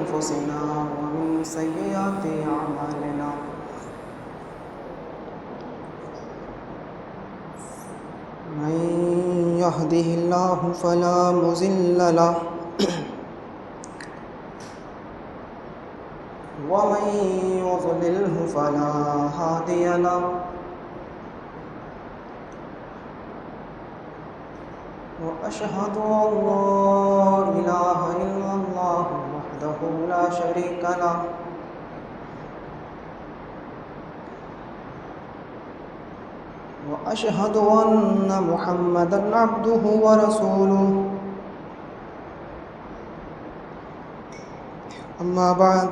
أنفسنا ومن سيئات أعمالنا من يهده الله فلا مضل له ومن يضلله فلا هادي له وأشهد أن لا إله إلا الله وحده لا شريك له وأشهد أن محمدًا عبده ورسوله أما بعد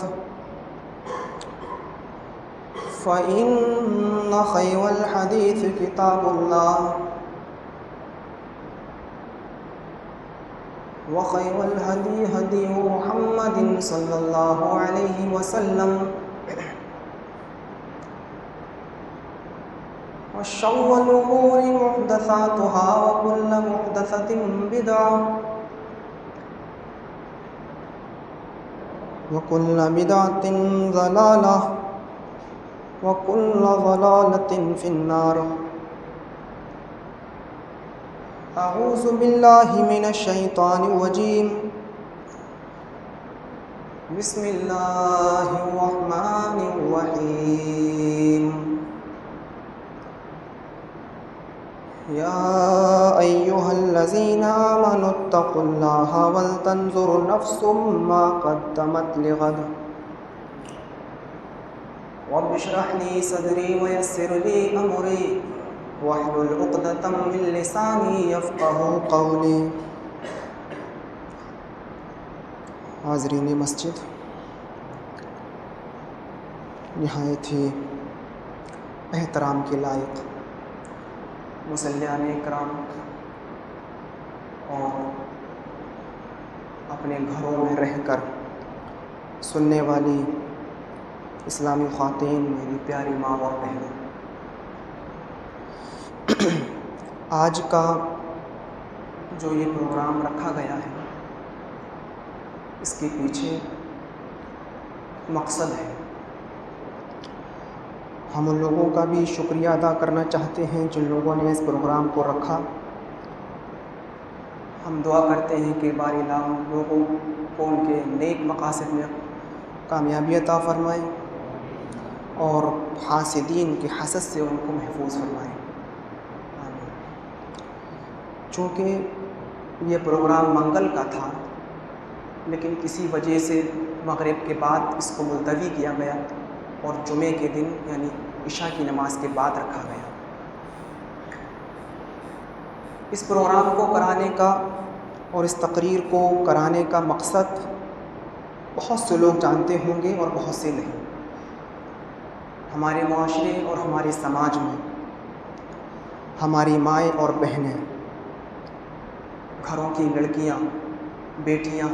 فإن خير الحديث كتاب الله وخير الهدي هدي محمد صلى الله عليه وسلم وشر الأمور محدثاتها وكل محدثة بدعة وكل بدعة ضلالة وكل ضلالة في النار. أعوذ بالله من الشيطان الرجيم. بسم الله الرحمن الرحيم. يا أيها الذين آمنوا اتقوا الله ولتنظر نفس ما قدمت لغد رب اشرح لي صدري ويسر لي أمري واحلل عقدة من لساني يفقهوا قولي. حاضرین مسجد، نہایت ہی احترام کے لائق مصلیان کرام اور اپنے گھروں میں رہ کر سننے والی اسلامی خواتین، میری پیاری ماں اور بہنیں، آج کا جو یہ پروگرام رکھا گیا ہے اس کے پیچھے مقصد ہے. ہم ان لوگوں کا بھی شکریہ ادا کرنا چاہتے ہیں جن لوگوں نے اس پروگرام کو رکھا. ہم دعا کرتے ہیں کہ باری اللہ ان لوگوں کو ان کے نیک مقاصد میں کامیابی عطا فرمائے اور حاسدین کے حسد سے ان کو محفوظ فرمائے. چونکہ یہ پروگرام منگل کا تھا لیکن کسی وجہ سے مغرب کے بعد اس کو ملتوی کیا گیا اور جمعے کے دن یعنی عشاء کی نماز کے بعد رکھا گیا. اس پروگرام کو کرانے کا اور اس تقریر کو کرانے کا مقصد بہت سے لوگ جانتے ہوں گے اور بہت سے نہیں. ہمارے معاشرے اور ہمارے سماج میں ہماری مائیں اور بہنیں، گھروں کی لڑکیاں، بیٹیاں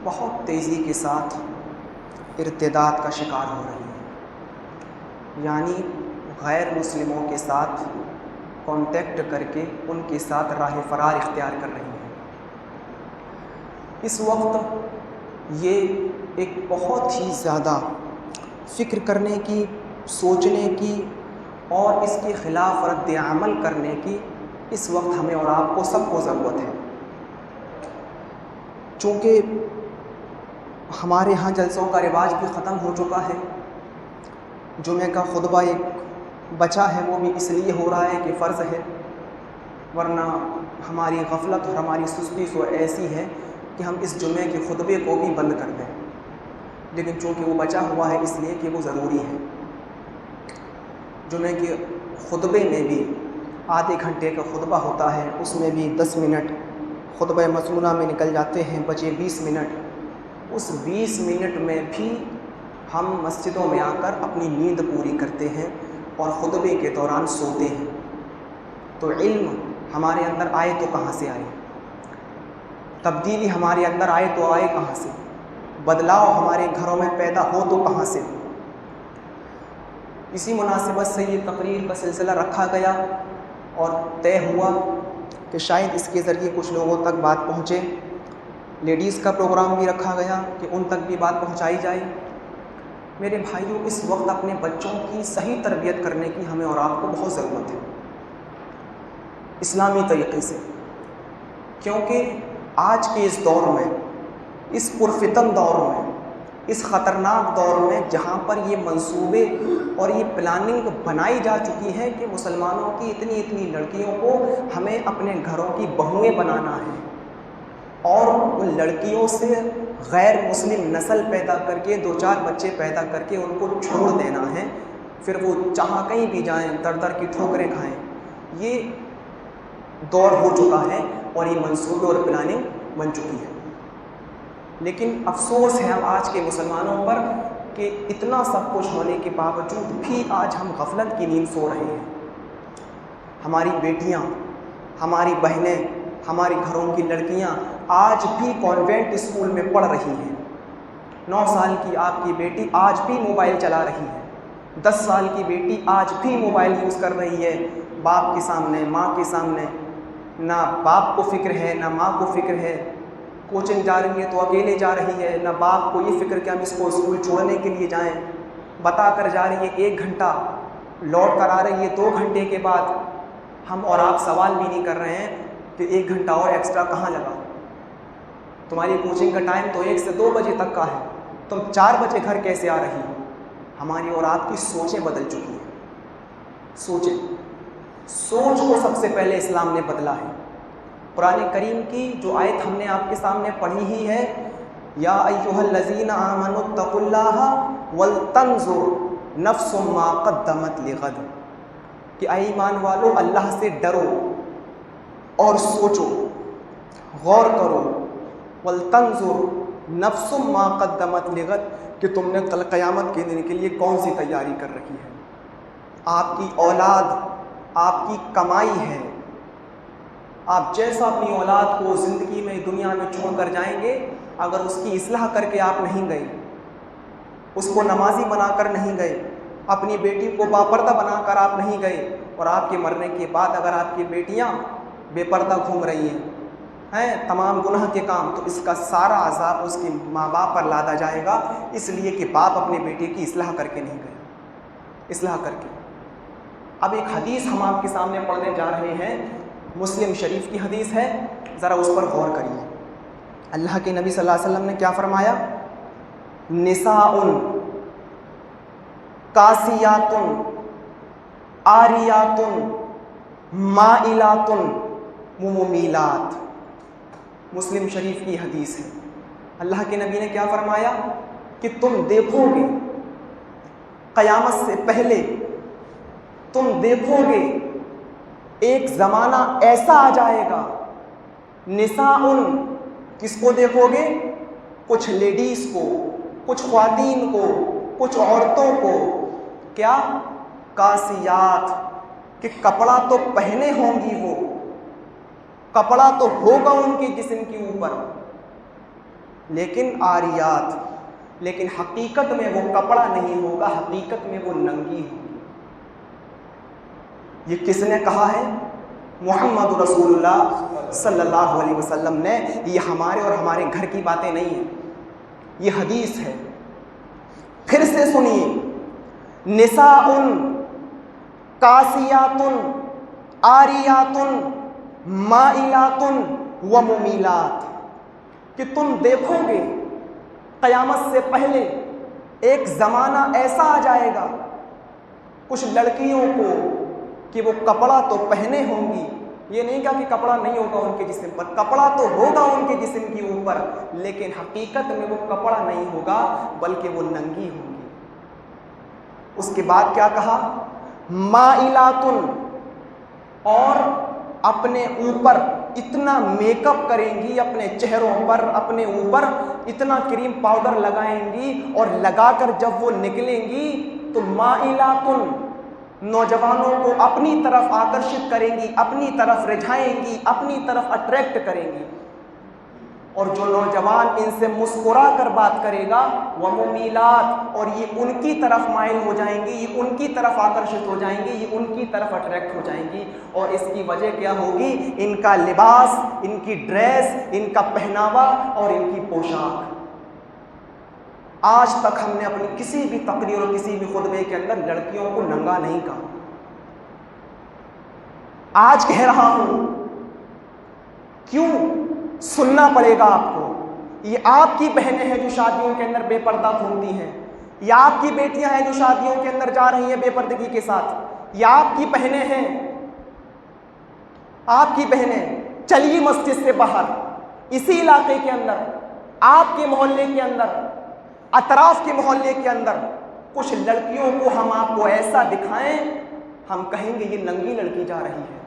بہت تیزی کے ساتھ ارتداد کا شکار ہو رہی ہیں، یعنی غیر مسلموں کے ساتھ کانٹیکٹ کر کے ان کے ساتھ راہ فرار اختیار کر رہی ہیں. اس وقت یہ ایک بہت ہی زیادہ فکر کرنے کی، سوچنے کی اور اس کے خلاف رد عمل کرنے کی اس وقت ہمیں اور آپ کو سب کو ضرورت ہے. چونکہ ہمارے ہاں جلسوں کا رواج بھی ختم ہو چکا ہے. جمعہ کا خطبہ ایک بچا ہے، وہ بھی اس لیے ہو رہا ہے کہ فرض ہے، ورنہ ہماری غفلت اور ہماری سستی سو ایسی ہے کہ ہم اس جمعے کے خطبے کو بھی بند کر دیں. لیکن چونکہ وہ بچا ہوا ہے اس لیے کہ وہ ضروری ہے. جمعے کے خطبے میں بھی آدھے گھنٹے کا خطبہ ہوتا ہے، اس میں بھی 10 منٹ خطبہ مسنونہ میں نکل جاتے ہیں، بچے 20 منٹ. اس 20 منٹ میں بھی ہم مسجدوں میں آ کر اپنی نیند پوری کرتے ہیں اور خطبے کے دوران سوتے ہیں. تو علم ہمارے اندر آئے تو کہاں سے آئے؟ تبدیلی ہمارے اندر آئے تو آئے کہاں سے؟ بدلاؤ ہمارے گھروں میں پیدا ہو تو کہاں سے؟ اسی مناسبت سے یہ تقریر کا سلسلہ رکھا گیا اور طے ہوا کہ شاید اس کے ذریعے کچھ لوگوں تک بات پہنچے. لیڈیز کا پروگرام بھی رکھا گیا کہ ان تک بھی بات پہنچائی جائے۔ میرے بھائیوں، اس وقت اپنے بچوں کی صحیح تربیت کرنے کی ہمیں اور آپ کو بہت ضرورت ہے اسلامی طریقے سے، کیونکہ آج کے اس دور میں، اس پرفتن دور میں، اس خطرناک دور میں جہاں پر یہ منصوبے اور یہ پلاننگ بنائی جا چکی ہے کہ مسلمانوں کی اتنی اتنی لڑکیوں کو ہمیں اپنے گھروں کی بہویں بنانا ہے اور ان لڑکیوں سے غیر مسلم نسل پیدا کر کے 2-4 بچے پیدا کر کے ان کو چھوڑ دینا ہے، پھر وہ جہاں کہیں بھی جائیں در کی ٹھوکریں کھائیں، یہ دور ہو چکا ہے اور یہ منصوبے اور پلاننگ بن چکی ہے۔ لیکن افسوس ہے آج کے مسلمانوں پر کہ اتنا سب کچھ ہونے کے باوجود بھی آج ہم غفلت کی نیند سو رہے ہیں۔ ہماری بیٹیاں، ہماری بہنیں، ہماری گھروں کی لڑکیاں آج بھی کانوینٹ اسکول میں پڑھ رہی ہیں۔ 9 سال کی آپ کی بیٹی آج بھی موبائل چلا رہی ہے، 10 سال کی بیٹی آج بھی موبائل یوز کر رہی ہے، باپ کے سامنے، ماں کے سامنے۔ نہ باپ کو فکر ہے نہ ماں کو فکر ہے، کوچنگ جا رہی ہے تو اکیلے جا رہی ہے، نہ باپ کو یہ فکر کہ ہم اس کو اسکول چھوڑنے کے لیے جائیں، بتا کر جا رہی ہے 1 گھنٹہ، لوٹ کر آ رہی ہے 2 گھنٹے کے بعد۔ ہم اور آپ سوال بھی نہیں کر رہے ہیں کہ 1 گھنٹہ اور ایکسٹرا کہاں لگا، تمہاری کوچنگ کا ٹائم تو 1 سے 2 بجے تک کا ہے، تم 4 بجے گھر کیسے آ رہی ہو؟ ہماری اور آپ کی سوچیں بدل چکی ہیں۔ سوچ کو سب سے پہلے اسلام نے بدلا ہے۔ قرآن کریم کی جو آیت ہم نے آپ کے سامنے پڑھی ہی ہے، یا ایھا الذین آمنوا اتقوا اللہ ولتنظر نفس ما قدمت لغد، کہ اے ایمان والو اللہ سے ڈرو اور سوچو، غور کرو، ولتنظر نفس ما قدمت لغد، کہ تم نے کل قیامت کے دن کے لیے کون سی تیاری کر رکھی ہے۔ آپ کی اولاد آپ کی کمائی ہے، آپ جیسا اپنی اولاد کو زندگی میں دنیا میں چھوڑ کر جائیں گے، اگر اس کی اصلاح کر کے آپ نہیں گئے، اس کو نمازی بنا کر نہیں گئے، اپنی بیٹی کو باپردہ بنا کر آپ نہیں گئے، اور آپ کے مرنے کے بعد اگر آپ کی بیٹیاں بے پردہ گھوم رہی ہیں تمام گناہ کے کام، تو اس کا سارا عذاب اس کے ماں باپ پر لادا جائے گا، اس لیے کہ باپ اپنے بیٹے کی اصلاح کر کے نہیں گئے، اصلاح کر کے۔ اب ایک حدیث ہم آپ کے سامنے پڑھنے جا رہے ہیں، مسلم شریف کی حدیث ہے، ذرا اس پر غور کریے۔ اللہ کے نبی صلی اللہ علیہ وسلم نے کیا فرمایا؟ نساء کاسیات عاریات مائلات ممیلات، مسلم شریف کی حدیث ہے۔ اللہ کے نبی نے کیا فرمایا کہ تم دیکھو گے قیامت سے پہلے، تم دیکھو گے ایک زمانہ ایسا آ جائے گا، نساء، کس کو دیکھو گے؟ کچھ لیڈیز کو، کچھ خواتین کو، کچھ عورتوں کو، کیا؟ کاسیات، کہ کپڑا تو پہنے ہوں گی، وہ کپڑا تو ہوگا ان کے جسم کے اوپر، لیکن عاریات، لیکن حقیقت میں وہ کپڑا نہیں ہوگا، حقیقت میں وہ ننگی ہوگی۔ یہ کس نے کہا ہے؟ محمد رسول اللہ صلی اللہ علیہ وسلم نے۔ یہ ہمارے اور ہمارے گھر کی باتیں نہیں ہیں، یہ حدیث ہے۔ پھر سے سنیے، نساء کاسیات عاریات مائلات وممیلات، کہ تم دیکھو گے قیامت سے پہلے ایک زمانہ ایسا آ جائے گا کچھ لڑکیوں کو کہ وہ کپڑا تو پہنے ہوں گی، یہ نہیں کہا کہ کپڑا نہیں ہوگا ان کے جسم پر، کپڑا تو ہوگا ان کے جسم کے اوپر، لیکن حقیقت میں وہ کپڑا نہیں ہوگا بلکہ وہ ننگی ہوں گی۔ اس کے بعد کیا کہا؟ مائلات، اور اپنے اوپر اتنا میک اپ کریں گی، اپنے چہروں پر، اپنے اوپر اتنا کریم پاؤڈر لگائیں گی، اور لگا کر جب وہ نکلیں گی تو مائلات، نوجوانوں کو اپنی طرف آکرشت کریں گی، اپنی طرف رجھائیں گی، اپنی طرف اٹریکٹ کریں گی۔ اور جو نوجوان ان سے مسکرا کر بات کرے گا وہ ممیلات، اور یہ ان کی طرف مائل ہو جائیں گی، یہ ان کی طرف آکرشت ہو جائیں گی، یہ ان کی طرف اٹریکٹ ہو جائیں گی۔ اور اس کی وجہ کیا ہوگی؟ ان کا لباس، ان کی ڈریس، ان کا پہناوا اور ان کی پوشاک۔ آج تک ہم نے اپنی کسی بھی تقریر اور کسی بھی خطبے کے اندر لڑکیوں کو ننگا نہیں کہا۔ آج کہہ رہا ہوں، کیوں سننا پڑے گا آپ کو؟ یہ آپ کی بہنیں ہیں جو شادیوں کے اندر بے پردہ گھومتی ہیں، یہ آپ کی بیٹیاں ہیں جو شادیوں کے اندر جا رہی ہیں بے پردگی کے ساتھ، یہ آپ کی بہنیں ہیں، آپ کی بہنیں۔ چلیے مسجد سے باہر، اسی علاقے کے اندر، آپ کے محلے کے اندر، اطراف کے محلے کے اندر کچھ لڑکیوں کو ہم آپ کو ایسا دکھائیں، ہم کہیں گے یہ ننگی لڑکی جا رہی ہے۔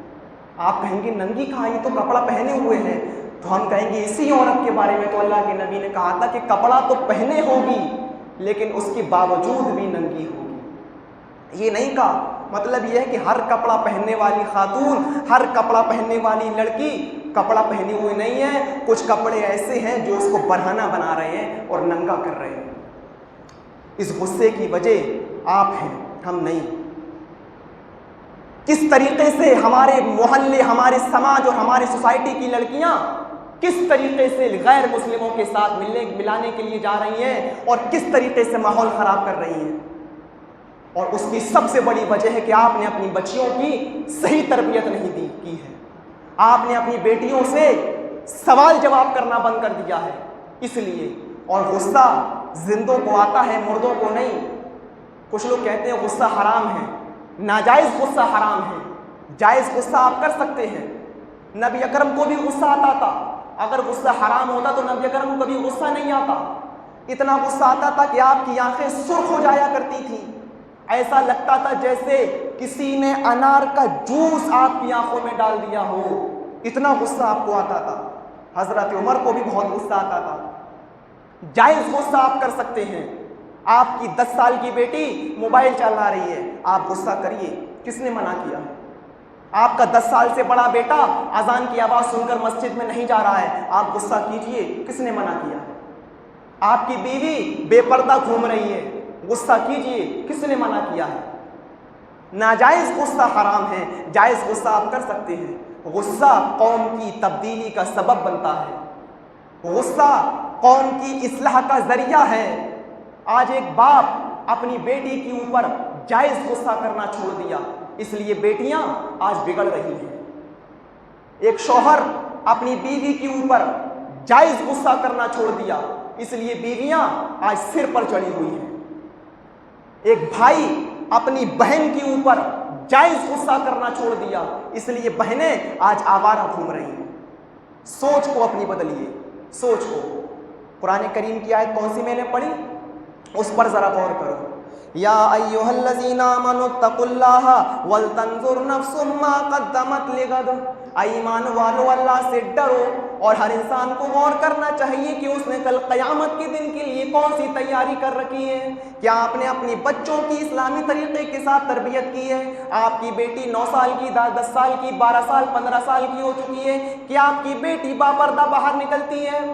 آپ کہیں گے ننگی کہاں، یہ تو کپڑا پہنے ہوئے ہیں، تو ہم کہیں گے اسی عورت کے بارے میں تو اللہ کے نبی نے کہا تھا کہ کپڑا تو پہنے ہوگی لیکن اس کے باوجود بھی ننگی ہوگی۔ یہ نہیں کہا، مطلب یہ ہے کہ ہر کپڑا پہننے والی خاتون، ہر کپڑا پہننے والی لڑکی کپڑا پہنی ہوئی نہیں ہے، کچھ کپڑے ایسے ہیں جو اس کو برہنہ بنا رہے ہیں اور ننگا کر رہے ہیں۔ اس غصے کی وجہ آپ ہیں، ہم نہیں۔ کس طریقے سے ہمارے محلے، ہمارے سماج اور ہماری سوسائٹی کی لڑکیاں کس طریقے سے غیر مسلموں کے ساتھ ملانے کے لیے جا رہی ہیں اور کس طریقے سے ماحول خراب کر رہی ہیں، اور اس کی سب سے بڑی وجہ ہے کہ آپ نے اپنی بچیوں کی صحیح تربیت نہیں کی ہے۔ آپ نے اپنی بیٹیوں سے سوال جواب کرنا بند کر دیا ہے، اس لیے۔ اور غصہ زندوں کو آتا ہے، مردوں کو نہیں۔ کچھ لوگ کہتے ہیں غصہ حرام ہے، ناجائز غصہ حرام ہے، جائز غصہ آپ کر سکتے ہیں۔ نبی اکرم کو بھی غصہ آتا تھا، اگر غصہ حرام ہوتا تو نبی اکرم کو کبھی غصہ نہیں آتا۔ اتنا غصہ آتا تھا کہ آپ کی آنکھیں سرخ ہو جایا کرتی تھیں، ایسا لگتا تھا جیسے کسی نے انار کا جوس آپ کی آنکھوں میں ڈال دیا ہو، اتنا غصہ آپ کو آتا تھا۔ حضرت عمر کو بھی بہت غصہ آتا تھا۔ جائز غصہ آپ کر سکتے ہیں۔ آپ کی 10 سال کی بیٹی موبائل چلا رہی ہے، آپ غصہ کریے، کس نے منع کیا؟ آپ کا 10 سال سے بڑا بیٹا اذان کی آواز سن کر مسجد میں نہیں جا رہا ہے، آپ غصہ کیجئے، کس نے منع کیا؟ آپ کی بیوی بے پردہ گھوم رہی ہے، غصہ کیجئے، کس نے منع کیا ہے؟ ناجائز غصہ حرام ہے، جائز غصہ آپ کر سکتے ہیں۔ غصہ قوم کی تبدیلی کا سبب بنتا ہے، غصہ قوم کی اصلاح کا ذریعہ ہے۔ آج ایک باپ اپنی بیٹی کے اوپر جائز غصہ کرنا چھوڑ دیا، اس لیے بیٹیاں آج بگڑ رہی ہیں۔ ایک شوہر اپنی بیوی کے اوپر جائز غصہ کرنا چھوڑ دیا، اس لیے بیویاں آج سر پر چڑھی ہوئی ہیں۔ ایک بھائی اپنی بہن کے اوپر جائز غصہ کرنا چھوڑ دیا، اس لیے بہنیں آج آوارہ گھوم رہی ہیں۔ سوچ کو اپنی بدلیے، سوچ کو۔ قرآن کریم کی آیت کون سی میں نے پڑھی، اس پر ذرا غور کرو۔ یا ایھا الذین آمنوا اتقوا اللہ ولتنظر نفس ما قدمت لغد۔ ایمان والو، اللہ سے ڈرو، اور ہر انسان کو غور کرنا چاہیے کہ اس نے کل قیامت کے دن کے لیے کون سی تیاری کر رکھی ہے۔ کیا آپ نے اپنی بچوں کی اسلامی طریقے کے ساتھ تربیت کی ہے؟ آپ کی بیٹی 9 سال کی، 10 سال کی، 12 سال، 15 سال کی ہو چکی ہے، کیا آپ کی بیٹی باپردہ باہر نکلتی ہے؟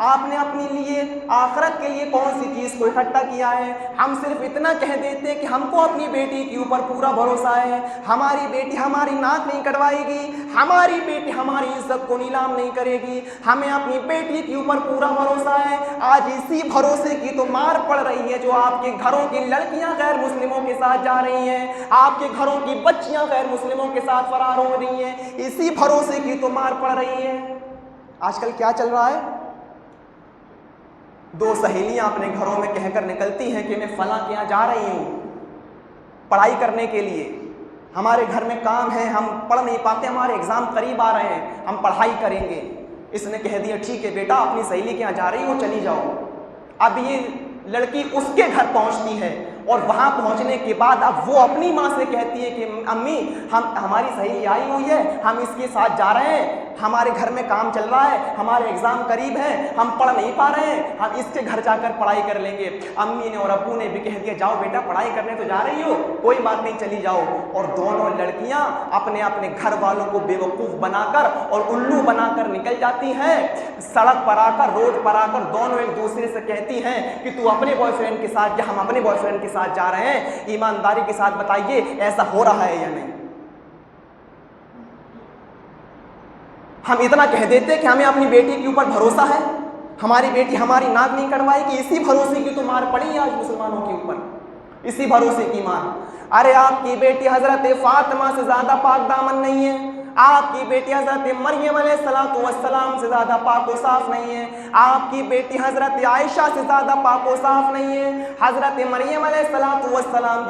آپ نے اپنے لیے آخرت کے لیے کون سی چیز کو اکٹھا کیا ہے؟ ہم صرف اتنا کہہ دیتے ہیں کہ ہم کو اپنی بیٹی کے اوپر پورا بھروسہ ہے، ہماری بیٹی ہماری ناک نہیں کٹوائے گی، ہماری بیٹی ہماری عزت کو نیلام نہیں کرے گی، ہمیں اپنی بیٹی کے اوپر پورا بھروسہ ہے۔ آج اسی بھروسے کی تو مار پڑ رہی ہے جو آپ کے گھروں کی لڑکیاں غیر مسلموں کے ساتھ جا رہی ہیں، آپ کے گھروں کی بچیاں غیر مسلموں کے ساتھ فرار ہو رہی ہیں، اسی بھروسے کی تو مار پڑ رہی ہے۔ آج کل کیا چل رہا ہے؟ 2 سہیلیاں اپنے گھروں میں کہہ کر نکلتی ہیں کہ میں فلاں کے یہاں جا رہی ہوں پڑھائی کرنے کے لیے، ہمارے گھر میں کام ہے، ہم پڑھ نہیں پاتے، ہمارے ایگزام قریب آ رہے ہیں، ہم پڑھائی کریں گے۔ اس نے کہہ دیا ٹھیک ہے بیٹا، اپنی سہیلی کے یہاں جا رہی ہو، چلی جاؤ۔ اب یہ لڑکی اس کے گھر پہنچتی ہے اور وہاں پہنچنے کے بعد اب وہ اپنی ماں سے کہتی ہے کہ امی ہماری سہیلی آئی ہوئی ہے، ہم اس کے ساتھ جا رہے ہیں، ہمارے گھر میں کام چل رہا ہے، ہمارے ایگزام قریب ہیں، ہم پڑھ نہیں پا رہے ہیں، ہم اس کے گھر جا کر پڑھائی کر لیں گے۔ امی نے اور ابو نے بھی کہہ دیا جاؤ بیٹا پڑھائی کرنے تو جا رہی ہو، کوئی بات نہیں چلی جاؤ۔ اور دونوں لڑکیاں اپنے اپنے گھر والوں کو بیوقوف بنا کر اور الو بنا کر نکل جاتی ہیں۔ سڑک پر آ کر، روڈ پر آ کر دونوں ایک دوسرے سے کہتی ہیں کہ تو اپنے بوائے فرینڈ کے ساتھ یا ہم اپنے بوائے فرینڈ کے ساتھ جا رہے ہیں، ایمانداری کے ساتھ بتائیے ایسا ہو رہا ہے یا نہیں؟ ہم اتنا کہہ دیتے کہ ہمیں اپنی بیٹی کے اوپر بھروسہ ہے، ہماری بیٹی ہماری ناک نہیں کٹوائے گی، اسی بھروسے کی تو مار پڑی آج مسلمانوں کے اوپر، اسی بھروسے کی مار۔ ارے آپ کی بیٹی حضرت فاطمہ سے زیادہ پاک دامن نہیں ہے، آپ کی بیٹی حضرت مریم علیہ السلام سے زیادہ پاک و صاف نہیں ہے، آپ کی بیٹی حضرت عائشہ سے زیادہ پاک و صاف نہیں ہے۔ حضرت مریم علیہ السلام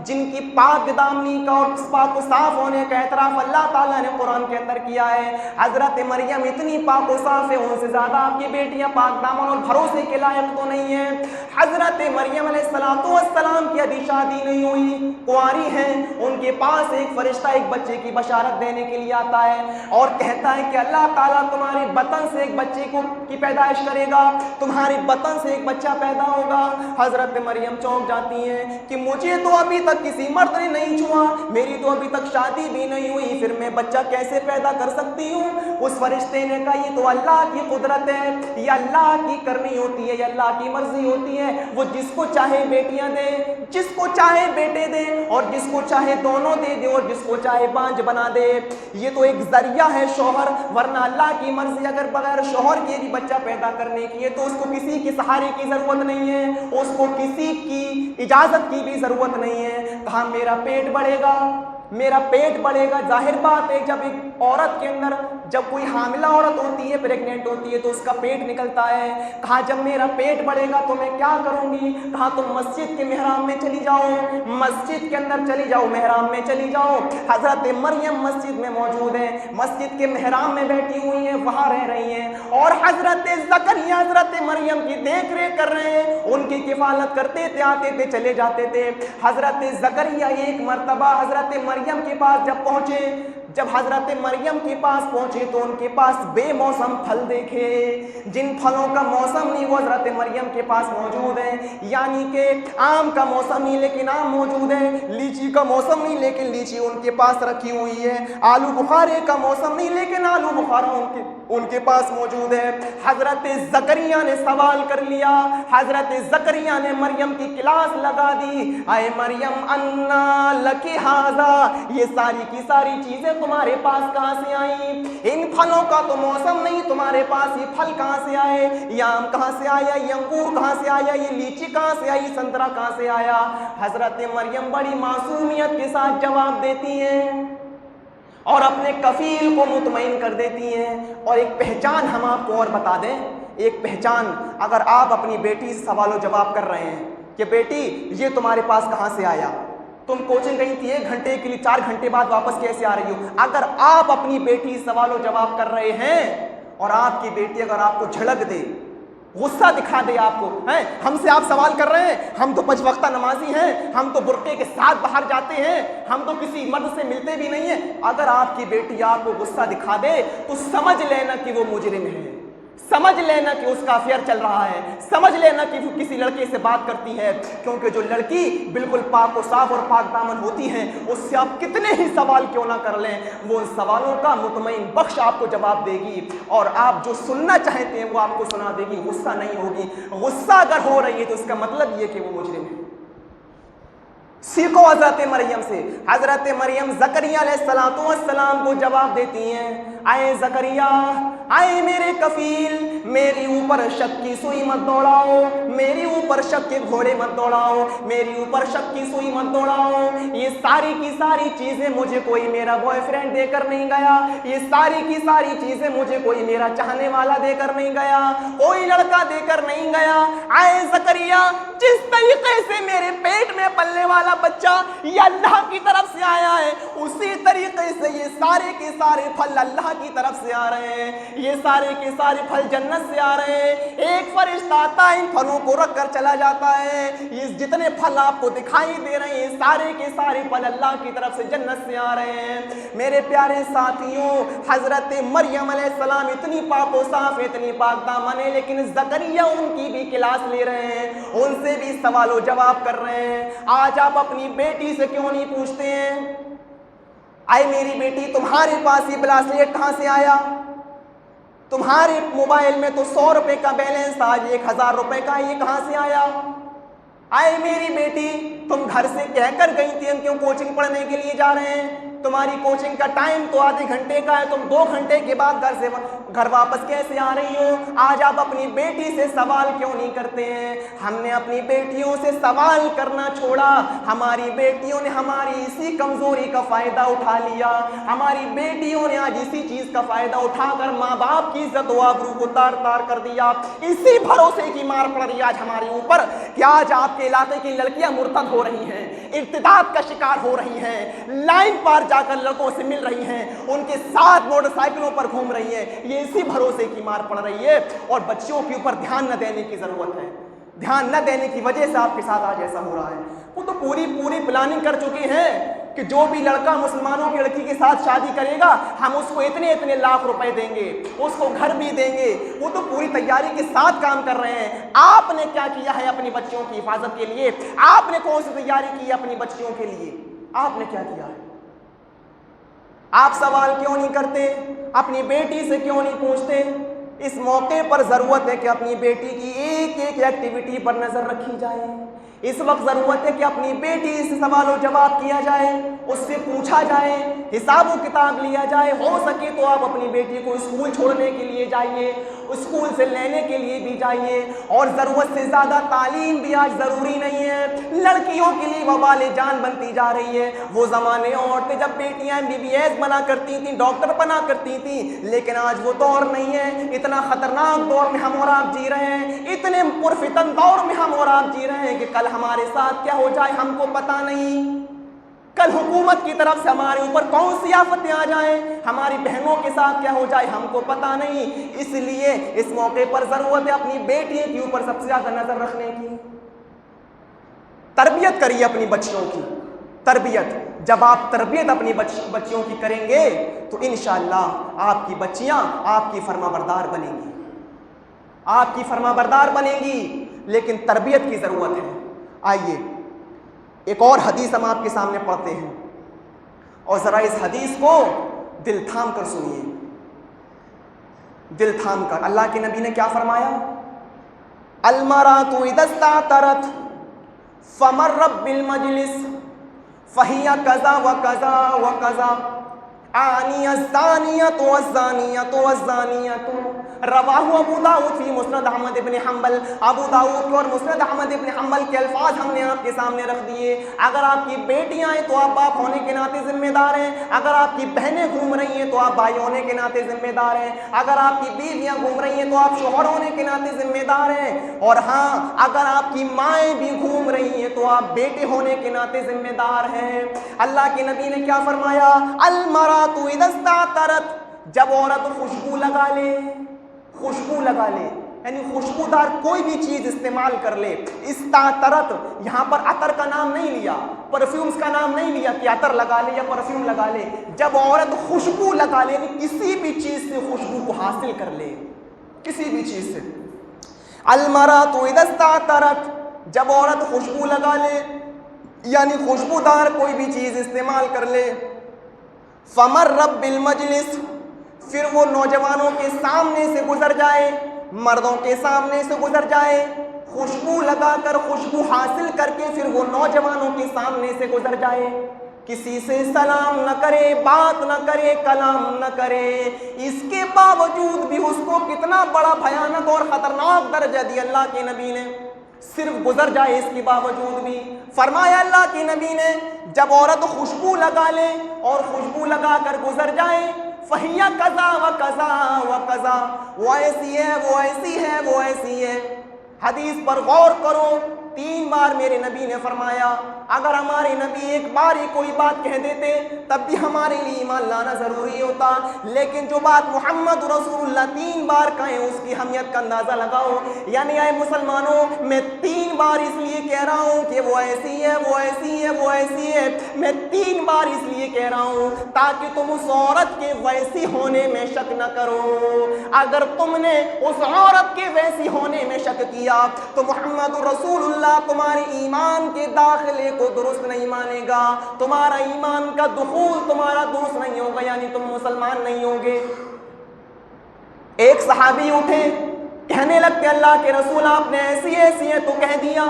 جن کی پاک دامنی کا اور پاک و صاف ہونے کا اعتراف اللہ تعالیٰ نے قرآن کے اندر کیا ہے، حضرت مریم اتنی پاک و صاف ہے، ان سے زیادہ آپ کی بیٹیاں پاک دامن اور بھروسے کے لائق تو نہیں ہیں۔ حضرت مریم علیہ السلام کی ابھی شادی نہیں ہوئی، کنواری ہیں، ان کے پاس ایک فرشتہ ایک بچے کی بشارت دینے کے لیے آتا ہے اور کہتا ہے کہ اللہ تعالیٰ تمہارے بطن سے ایک بچے کی پیدائش کرے گا، تمہارے بطن سے ایک بچہ پیدا ہوگا۔ حضرت مریم چونک جاتی ہیں کہ مجھے تو ابھی تک کسی مرد نے نہیں چھوا، میری تو ابھی تک شادی بھی نہیں ہوئی، پھر میں بچہ کیسے پیدا کر سکتی ہوں؟ اس فرشتے نے کہا یہ تو اللہ کی قدرت ہے، یہ اللہ کی کرنی ہوتی ہے، یہ اللہ کی مرضی ہوتی ہے، وہ جس کو چاہے بیٹیاں دے، جس کو چاہے بیٹے دے، اور جس کو چاہے دونوں دے دے، اور جس کو چاہے بانج بنا دے۔ یہ تو ایک ذریعہ ہے شوہر، ورنہ اللہ کی مرضی اگر بغیر شوہر کے بھی بچہ پیدا کرنے کی ہے تو اس کو کسی کے سہارے کی ضرورت نہیں ہے، اس کو کسی کی اجازت کی بھی ضرورت نہیں ہے۔ کہا میرا پیٹ بڑھے گا، میرا پیٹ بڑھے گا۔ ظاہر بات ہے جب ایک عورت کے اندر، جب کوئی حاملہ عورت ہوتی ہے، پریگننٹ ہوتی ہے، تو اس کا پیٹ نکلتا ہے۔ کہا جب میرا پیٹ بڑھے گا تو میں کیا کروں گی؟ کہا تم مسجد کے محراب میں چلی جاؤ، مسجد کے اندر چلی جاؤ، محراب میں چلی جاؤ۔ حضرت مریم مسجد میں موجود ہیں، مسجد کے محراب میں بیٹھی ہوئی ہیں، وہاں رہ رہی ہیں، اور حضرت زکریا حضرت مریم کی دیکھ ریکھ کر رہے ہیں، ان کی کفالت کرتے تھے، آتے تھے، چلے جاتے تھے۔ حضرت زکریا ایک مرتبہ حضرت مریم کے پاس جب پہنچے، جب حضرت مریم کے پاس پہنچے تو ان کے پاس بے موسم پھل دیکھے، جن پھلوں کا موسم نہیں وہ حضرت مریم کے پاس موجود ہیں، یعنی کہ آم کا موسم نہیں لیکن آم موجود ہے، لیچی کا موسم نہیں لیکن لیچی ان کے پاس رکھی ہوئی ہے، آلو بخارے کا موسم نہیں لیکن آلو بخارا ان کے پاس موجود ہے۔ حضرت زکریا نے سوال کر لیا، حضرت زکریا نے مریم کی کلاس لگا دی، اے مریم انا لکی ھذا، یہ ساری کی ساری چیزیں تمہارے پاس کہاں سے آئیں؟ ان پھلوں کا تو موسم نہیں، تمہارے پاس یہ پھل کہاں سے آئے؟ یہ آم کہاں سے آیا؟ یہ انگور کہاں سے آیا؟ یہ لیچی کہاں سے آئی؟ سنترا کہاں سے آیا؟ حضرت مریم بڑی معصومیت کے ساتھ جواب دیتی ہیں اور اپنے کفیل کو مطمئن کر دیتی ہیں۔ اور ایک پہچان ہم آپ کو اور بتا دیں، ایک پہچان، اگر آپ اپنی بیٹی سے سوال و جواب کر رہے ہیں کہ بیٹی یہ تمہارے پاس کہاں سے آیا، تم کوچنگ گئی تھی 1 گھنٹے کے لیے، 4 گھنٹے بعد واپس کیسے آ رہی ہو؟ اگر آپ اپنی بیٹی سے سوال و جواب کر رہے ہیں اور آپ کی بیٹی اگر آپ کو جھڑک دے، غصہ دکھا دے آپ کو، ہم سے آپ سوال کر رہے ہیں، ہم تو 5 وقتہ نمازی ہیں، ہم تو برقعے کے ساتھ باہر جاتے ہیں، ہم تو کسی مرد سے ملتے بھی نہیں ہیں، اگر آپ کی بیٹی آپ کو غصہ دکھا دے تو سمجھ لینا کہ وہ مجرم ہے، سمجھ لینا کہ اس کا افیئر چل رہا ہے، سمجھ لینا کہ وہ کسی لڑکے سے بات کرتی ہے، کیونکہ جو لڑکی بالکل پاک و صاف اور پاک دامن ہوتی ہیں اس سے آپ کتنے ہی سوال کیوں نہ کر لیں، وہ ان سوالوں کا مطمئن بخش آپ کو جواب دے گی، اور آپ جو سننا چاہتے ہیں وہ آپ کو سنا دے گی، غصہ نہیں ہوگی۔ غصہ اگر ہو رہی ہے تو اس کا مطلب یہ کہ وہ مجرم ہے۔ سیکھو حضرت مریم سے۔ حضرت مریم زکریا علیہ السلام کو جواب دیتی ہیں، اے زکریا، اے میرے کفیل، میری اوپر شک کی سوئی مت دوڑاؤ، میری اوپر شک کے گھوڑے مت دوڑاؤ، میری اوپر شک کی سوئی مت دوڑاؤ، یہ ساری کی ساری چیزیں مجھے کوئی میرا بوائے فرینڈ دے کر نہیں گیا، یہ ساری کی ساری چیزیں مجھے کوئی میرا چاہنے والا دے کر نہیں گیا، کوئی لڑکا دے کر نہیں گیا۔ اے زکریا، جس طریقے سے میرے پیٹ میں پلنے والا بچہ یہ اللہ کی طرف سے آیا ہے، اسی طریقے سے یہ سارے کے سارے پھل اللہ کی طرف سے آ رہے ہیں، یہ سارے کے سارے پھل جنت سے آ رہے ہیں۔ ایک فرشتہ آتا ہے ان پھلوں کو رکھ کر چلا جاتا ہے۔ یہ جتنے پھل آپ کو دکھائی دے رہے ہیں سارے کے سارے پھل اللہ کی طرف سے جنت سے آ رہے ہیں۔ میرے پیارے ساتھیوں، حضرت مریم علیہ السلام اتنی پاک و صاف، اتنی پاک دامن ہے، لیکن زکریا ان کی بھی کلاس لے رہے ہیں، ان سے بھی سوال و جواب کر رہے ہیں۔ آج آپ اپنی بیٹی سے کیوں نہیں پوچھتے ہیں اے میری بیٹی تمہارے پاس یہ بلاسلیٹ کہاں سے آیا؟ تمہارے موبائل میں تو 100 روپے کا بیلنس تھا، آج 1000 روپے کا، یہ کہاں سے آیا؟ اے میری بیٹی تم گھر سے کہہ کر گئی تھی ہم کیوں کوچنگ پڑھنے کے لیے جا رہے ہیں؟ تمہاری کوچنگ کا ٹائم تو آدھے گھنٹے کا ہے، تم 2 گھنٹے کے بعد گھر واپس کیسے آ رہی ہو؟ آج آپ اپنی بیٹی سے سوال کیوں نہیں کرتے ہیں؟ ہم نے اپنی بیٹیوں سے سوال کرنا چھوڑا، ہماری بیٹیوں نے ہماری اسی کمزوری کا فائدہ اٹھا لیا، ہماری بیٹیوں نے آج اسی چیز کا فائدہ اٹھا کر ماں باپ کی عزت و آبرو کو تار تار کر دیا۔ اسی بھروسے کی مار پڑ رہی آج ہمارے اوپر کہ آج آپ کے علاقے کی لڑکیاں مرتد ہو رہی ہیں، ارتداد کا شکار ہو رہی ہیں، لائن پار جا کر لڑکوں سے مل رہی ہیں، ان کے ساتھ موٹر سائیکلوں پر گھوم رہی ہیں۔ یہ اسی بھروسے کی مار پڑ رہی ہے، اور بچیوں کے اوپر دھیان نہ دینے کی ضرورت ہے۔ دھیان نہ دینے کی وجہ سے آپ کے ساتھ آج ایسا ہو رہا ہے۔ وہ تو پوری پلاننگ کر چکے ہیں کہ جو بھی لڑکا مسلمانوں کی لڑکی کے ساتھ شادی کرے گا ہم اس کو اتنے لاکھ روپے دیں گے، اس کو گھر بھی دیں گے۔ وہ تو پوری تیاری کے ساتھ کام کر رہے ہیں۔ آپ نے کیا کیا ہے اپنی بچیوں کی حفاظت کے لیے؟ آپ نے کون سی تیاری کی ہے اپنی بچیوں کے لیے؟ آپ نے کیا کیا ہے؟ آپ سوال کیوں نہیں کرتے؟ اپنی بیٹی سے کیوں نہیں پوچھتے؟ اس موقع پر ضرورت ہے کہ اپنی بیٹی کی ایک ایک ایکٹیویٹی پر نظر رکھی جائے۔ اس وقت ضرورت ہے کہ اپنی بیٹی سے سوال و جواب کیا جائے، اس سے پوچھا جائے، حساب و کتاب لیا جائے۔ ہو سکے تو آپ اپنی بیٹی کو اسکول چھوڑنے کے لیے جائیے، اسکول سے لینے کے لیے بھی جائیے، اور ضرورت سے زیادہ تعلیم بھی آج ضروری نہیں ہے، لڑکیوں کے لیے وبال جان بنتی جا رہی ہے۔ وہ زمانے اور تھے جب بیٹیاں MBBS بنا کرتی تھیں، ڈاکٹر بنا کرتی تھیں، لیکن آج وہ دور نہیں ہے۔ اتنا خطرناک دور میں ہم اور آپ جی رہے ہیں، اتنے پرفتن دور میں ہم اور آپ جی رہے ہیں کہ کل ہمارے ساتھ کیا ہو جائے ہم کو پتہ نہیں۔ کل حکومت کی طرف سے ہمارے اوپر کون سی آفتیں آ جائیں، ہماری بہنوں کے ساتھ کیا ہو جائے ہم کو پتہ نہیں۔ اس لیے اس موقع پر ضرورت ہے اپنی بیٹیوں کے اوپر سب سے زیادہ نظر رکھنے کی۔ تربیت کریے اپنی بچیوں کی، تربیت۔ جب آپ تربیت اپنی بچیوں کی کریں گے تو انشاءاللہ آپ کی بچیاں آپ کی فرما بردار بنیں گی، آپ کی فرما بردار بنیں گی، لیکن تربیت کی ضرورت ہے۔ آئیے ایک اور حدیث ہم آپ کے سامنے پڑھتے ہیں، اور ذرا اس حدیث کو دل تھام کر سنیے، دل تھام کر۔ اللہ کے نبی نے کیا فرمایا؟ المرأۃ اذا استعطرت فمرت بالمجلس فہی کذا وکذا وکذا آنی الزانیۃ والزانیۃ والزانیۃ۔ رواہ ابو داؤد فی مسند احمد بن حنبل۔ ابو داؤد اور مسند احمد بن حنبل کے الفاظ ہم نے آپ کے سامنے رکھ دیے۔ اگر آپ کی بیٹیاں ہیں تو آپ باپ ہونے کے ناطے ذمہ دار ہیں، اگر آپ کی بہنیں گھوم رہی ہیں تو آپ بھائی ہونے کے ناطے ذمہ دار ہیں، اگر آپ کی بیویاں گھوم رہی ہیں تو آپ شوہر ہونے کے ناطے ذمہ دار ہیں، اور ہاں اگر آپ کی مائیں بھی گھوم رہی ہیں تو آپ بیٹے ہونے کے ناطے ذمہ دار ہیں۔ اللہ کے نبی نے کیا فرمایا؟ المرأۃ اذا استعطرت، جب عورت خوشبو لگا لے، خوشبو لگا لے یعنی خوشبودار کوئی بھی چیز استعمال کر لے۔ استعطرت یہاں پر عطر کا نام نہیں لیا، پرفیومز کا نام نہیں لیا کہ عطر لگا لے یا پرفیوم لگا لے۔ جب عورت خوشبو لگا لے یعنی کسی بھی چیز سے خوشبو کو حاصل کر لے، کسی بھی چیز سے۔ المرأۃ اذا استعطرت، جب عورت خوشبو لگا لے یعنی خوشبودار کوئی بھی چیز استعمال کر لے۔ فمرت بالمجلس، پھر وہ نوجوانوں کے سامنے سے گزر جائے، مردوں کے سامنے سے گزر جائے، خوشبو لگا کر خوشبو حاصل کر کے پھر وہ نوجوانوں کے سامنے سے گزر جائے، کسی سے سلام نہ کرے، بات نہ کرے، کلام نہ کرے، اس کے باوجود بھی اس کو کتنا بڑا بھیانک اور خطرناک درجہ دیا اللہ کے نبی نے، صرف گزر جائے اس کے باوجود بھی۔ فرمایا اللہ کے نبی نے جب عورت خوشبو لگا لے اور خوشبو لگا کر گزر جائے، فہی کذا وکذا وکذا، وہ ایسی ہے، وہ ایسی ہے، وہ ایسی ہے۔ حدیث پر غور کرو، 3 بار میرے نبی نے فرمایا اگر ہمارے نبی ایک بار ہی کوئی بات کہہ دیتے تب بھی ہمارے لیے ایمان لانا ضروری ہوتا، لیکن جو بات محمد رسول اللہ 3 بار کہیں اس کی اہمیت کا اندازہ لگاؤ۔ یعنی اے مسلمانوں، میں 3 بار اس لیے کہہ رہا ہوں کہ وہ ایسی ہے، وہ ایسی ہے، وہ ایسی ہے، میں 3 بار اس لیے کہہ رہا ہوں تاکہ تم اس عورت کے ویسی ہونے میں شک نہ کرو۔ اگر تم نے اس عورت کے ویسی ہونے میں شک کیا تو محمد رسول اللہ تمہارے ایمان کے داخلے کو درست نہیں مانے گا، تمہارا ایمان کا دخول تمہارا درست نہیں ہوگا، یعنی تم مسلمان نہیں ہوگے۔ ایک صحابی اٹھے، کہنے لگتے اللہ کے رسول آپ نے ایسی ایسی ہے تو کہہ دیا،